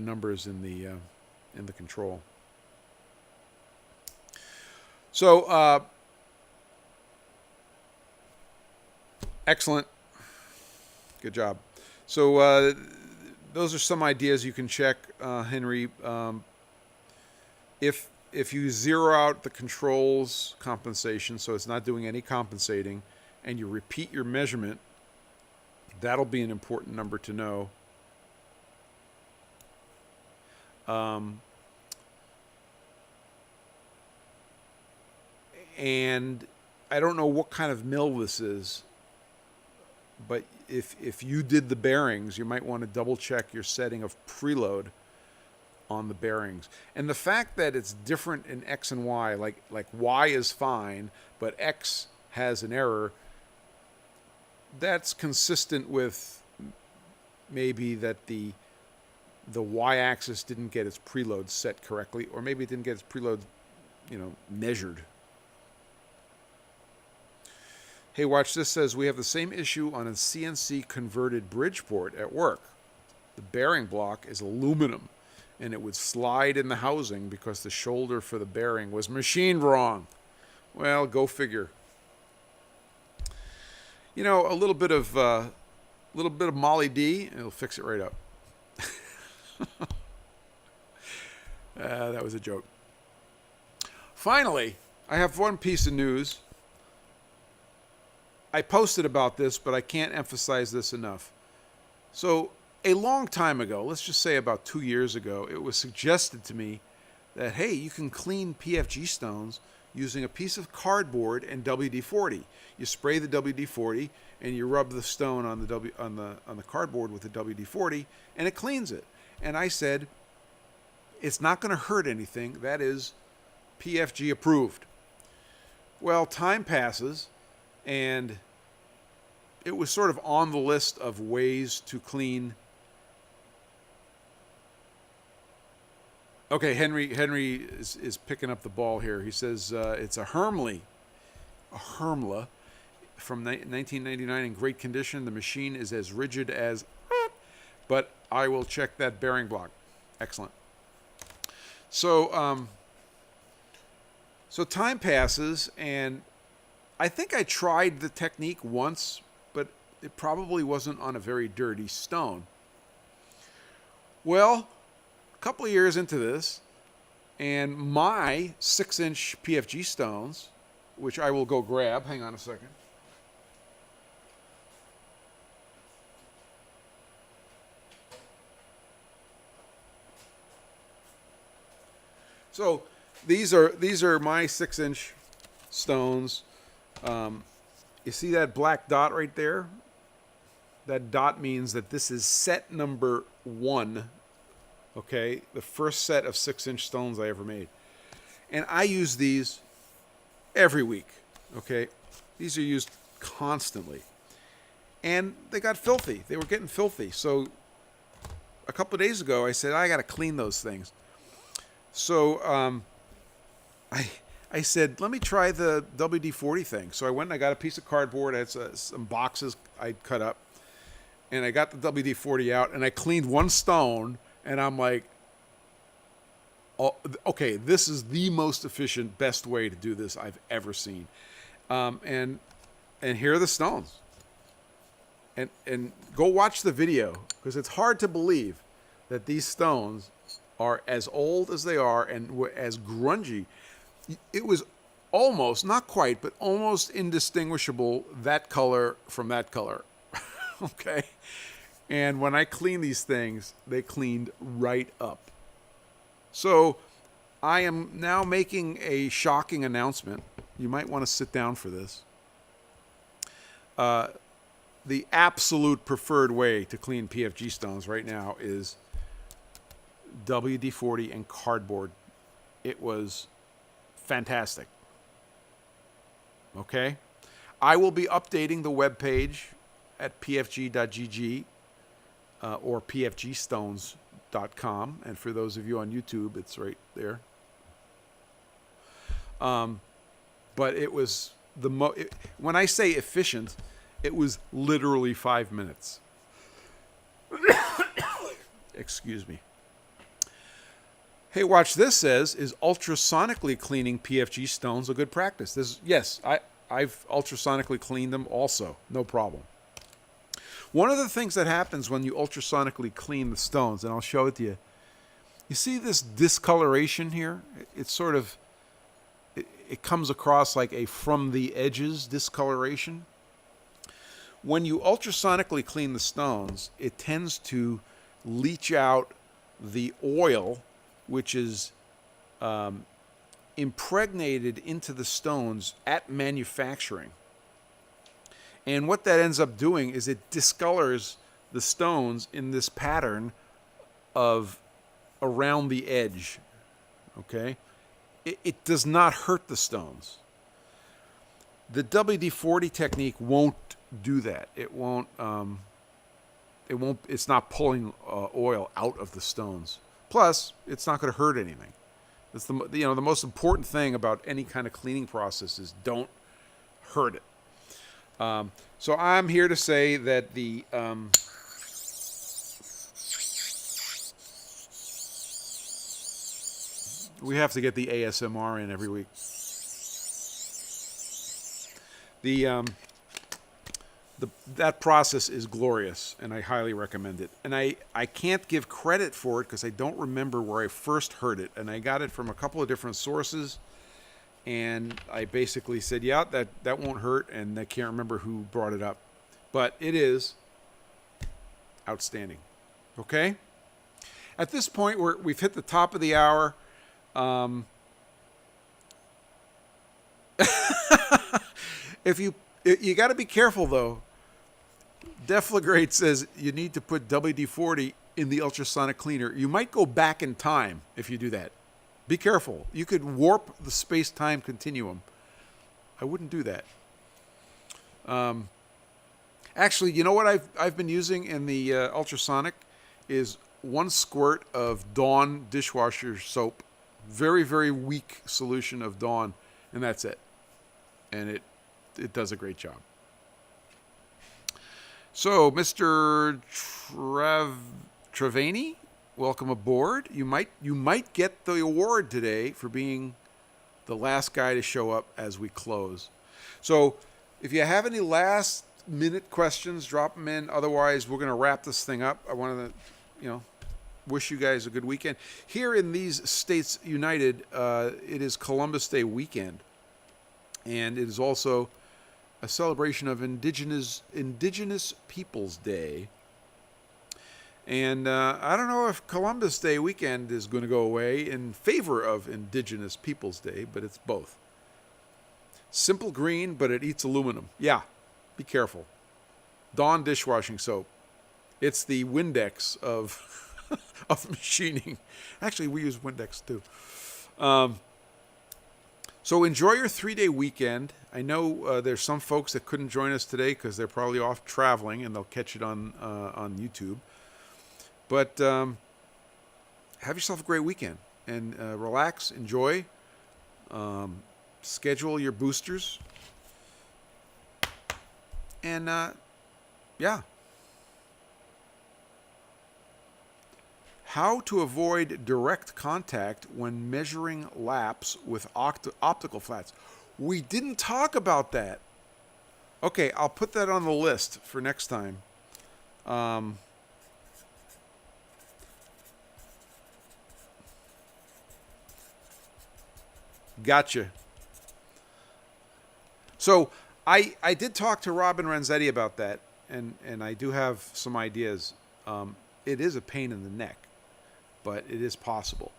numbers in the control. So, excellent. Good job. So, those are some ideas you can check, Henry. If you zero out the controls compensation, so it's not doing any compensating, and you repeat your measurement, that'll be an important number to know. And I don't know what kind of mill this is, but if you did the bearings, you might want to double check your setting of preload on the bearings. And the fact that it's different in X and Y, like Y is fine, but X has an error, that's consistent with maybe that the y-axis didn't get its preload set correctly, or maybe it didn't get its preload, measured. Hey, watch this. Says we have the same issue on a CNC converted Bridgeport at work. The bearing block is aluminum, and it would slide in the housing because the shoulder for the bearing was machined wrong. Well, go figure. A little bit of Molly D, and it'll fix it right up. That was a joke. Finally, I have one piece of news. I posted about this, but I can't emphasize this enough. So, a long time ago, let's just say about 2 years ago, it was suggested to me that, hey, you can clean PFG stones using a piece of cardboard and WD-40. You spray the WD-40 and you rub the stone on the cardboard with the WD-40, and it cleans it. And I said, it's not going to hurt anything. That is PFG approved. Well, time passes, and it was sort of on the list of ways to clean. Okay, Henry is picking up the ball here. He says it's a Hermla from 1999 in great condition. The machine is as rigid as, but I will check that bearing block. Excellent. So time passes, and I think I tried the technique once, but it probably wasn't on a very dirty stone. Well, a couple of years into this, and my 6-inch PFG stones, which I will go grab, hang on a second. So these are my 6-inch stones. You see that black dot right there? That dot means that this is set number 1. Okay, the first set of 6-inch stones I ever made. And I use these every week. Okay, these are used constantly. And they got filthy. They were getting filthy. So a couple of days ago, I said, I got to clean those things. So I said, let me try the WD-40 thing. So I went and I got a piece of cardboard. I had some boxes I'd cut up. And I got the WD-40 out, and I cleaned one stone. And I'm like, oh, okay, this is the most efficient, best way to do this I've ever seen. And here are the stones. And go watch the video, because it's hard to believe that these stones are as old as they are and were as grungy. It was almost, not quite, but almost indistinguishable, that color from that color. Okay? And when I clean these things, they cleaned right up. So I am now making a shocking announcement. You might want to sit down for this. The absolute preferred way to clean PFG stones right now is WD-40 and cardboard. It was fantastic. Okay? I will be updating the webpage at pfg.gg. Or pfgstones.com, and for those of you on YouTube, it's right there. But it was when I say efficient, it was literally 5 minutes. Excuse me. Hey, watch this. Says, is ultrasonically cleaning PFG stones a good practice? Yes, I've ultrasonically cleaned them also, no problem. One of the things that happens when you ultrasonically clean the stones, and I'll show it to you. You see this discoloration here? It's sort of, it comes across like a from the edges discoloration. When you ultrasonically clean the stones, it tends to leach out the oil, which is impregnated into the stones at manufacturing. And what that ends up doing is it discolors the stones in this pattern of around the edge. Okay? It does not hurt the stones. The WD-40 technique won't do that. It won't. It's not pulling oil out of the stones. Plus, it's not going to hurt anything. That's the most important thing about any kind of cleaning process is don't hurt it. So I'm here to say that the we have to get the ASMR in every week. That process is glorious, and I highly recommend it. And I can't give credit for it because I don't remember where I first heard it. And I got it from a couple of different sources. And I basically said, yeah, that won't hurt. And I can't remember who brought it up. But it is outstanding. Okay? At this point, we've hit the top of the hour. You got to be careful, though. Deflagrate says you need to put WD-40 in the ultrasonic cleaner. You might go back in time if you do that. Be careful. You could warp the space-time continuum. I wouldn't do that. Actually, you know what I've been using in the ultrasonic is 1 squirt of Dawn dishwasher soap. Very, very weak solution of Dawn, and that's it. And it does a great job. So, Mr. Trevani, welcome aboard. You might get the award today for being the last guy to show up as we close. So, if you have any last-minute questions, drop them in. Otherwise, we're going to wrap this thing up. I want to, wish you guys a good weekend. Here in these States United, it is Columbus Day weekend, and it is also a celebration of Indigenous Peoples Day. And I don't know if Columbus Day weekend is going to go away in favor of Indigenous Peoples Day, but it's both. Simple green, but it eats aluminum. Yeah, be careful. Dawn dishwashing soap. It's the Windex of of machining. Actually, we use Windex too. So enjoy your 3-day weekend. I know there's some folks that couldn't join us today because they're probably off traveling, and they'll catch it on YouTube. But have yourself a great weekend and relax, enjoy, schedule your boosters, and yeah. How to avoid direct contact when measuring laps with optical flats. We didn't talk about that. Okay, I'll put that on the list for next time. Gotcha. So I did talk to Robin Renzetti about that, and I do have some ideas. It is a pain in the neck, but it is possible.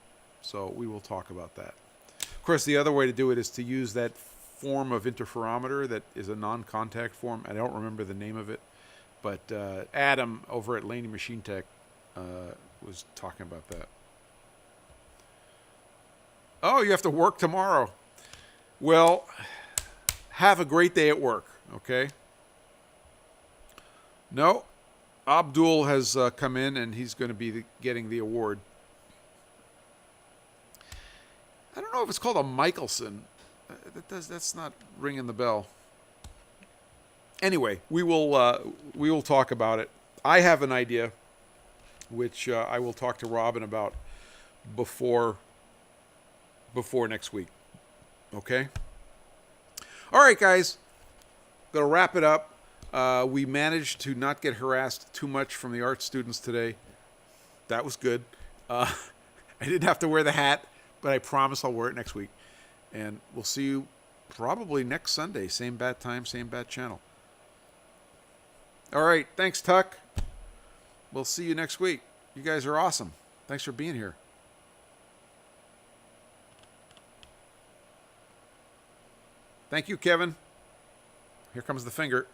So we will talk about that. Of course, the other way to do it is to use that form of interferometer that is a non-contact form. I don't remember the name of it, but Adam over at Laney Machine Tech was talking about that. Oh, you have to work tomorrow. Well, have a great day at work, okay? No, Abdul has come in, and he's going to be getting the award. I don't know if it's called a Michelson. That's not ringing the bell. Anyway, we will talk about it. I have an idea, which I will talk to Robin about before next week. Okay? All right, guys. Gonna wrap it up. We managed to not get harassed too much from the art students today. That was good. I didn't have to wear the hat, but I promise I'll wear it next week. And we'll see you probably next Sunday. Same bad time, same bad channel. All right. Thanks, Tuck. We'll see you next week. You guys are awesome. Thanks for being here. Thank you, Kevin. Here comes the finger.